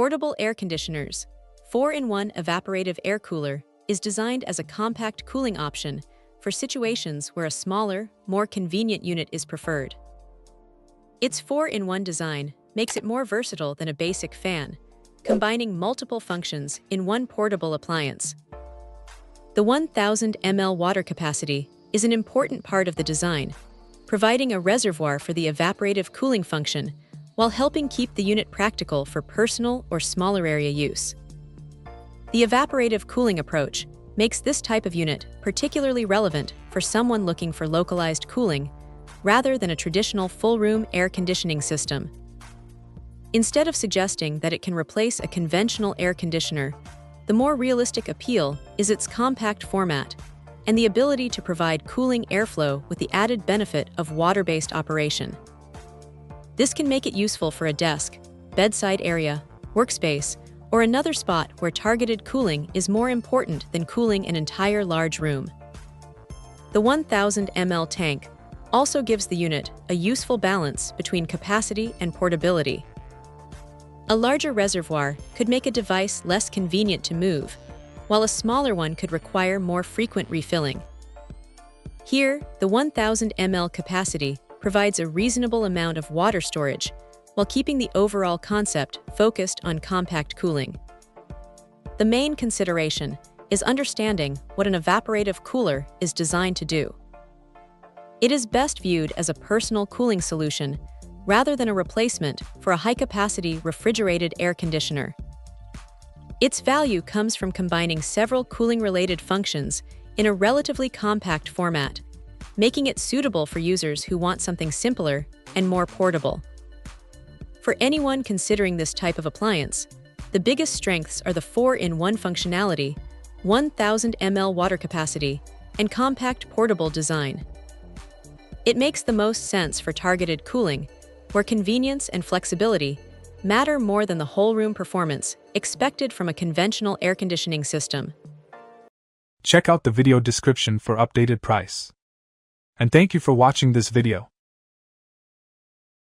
Portable air conditioners. 4-in-1 evaporative air cooler is designed as a compact cooling option for situations where a smaller, more convenient unit is preferred. Its 4-in-1 design makes it more versatile than a basic fan, combining multiple functions in one portable appliance. The 1,000 ml water capacity is an important part of the design, providing a reservoir for the evaporative cooling function while helping keep the unit practical for personal or smaller area use. The evaporative cooling approach makes this type of unit particularly relevant for someone looking for localized cooling rather than a traditional full-room air conditioning system. Instead of suggesting that it can replace a conventional air conditioner, the more realistic appeal is its compact format and the ability to provide cooling airflow with the added benefit of water-based operation. This can make it useful for a desk, bedside area, workspace, or another spot where targeted cooling is more important than cooling an entire large room. The 1,000 ml tank also gives the unit a useful balance between capacity and portability. A larger reservoir could make a device less convenient to move, while a smaller one could require more frequent refilling. Here, the 1,000 ml capacity provides a reasonable amount of water storage, while keeping the overall concept focused on compact cooling. The main consideration is understanding what an evaporative cooler is designed to do. It is best viewed as a personal cooling solution rather than a replacement for a high-capacity refrigerated air conditioner. Its value comes from combining several cooling-related functions in a relatively compact format, making it suitable for users who want something simpler and more portable. For anyone considering this type of appliance, the biggest strengths are the 4-in-1 functionality, 1,000 ml water capacity, and compact portable design. It makes the most sense for targeted cooling, where convenience and flexibility matter more than the whole room performance expected from a conventional air conditioning system. Check out the video description for updated price. And thank you for watching this video.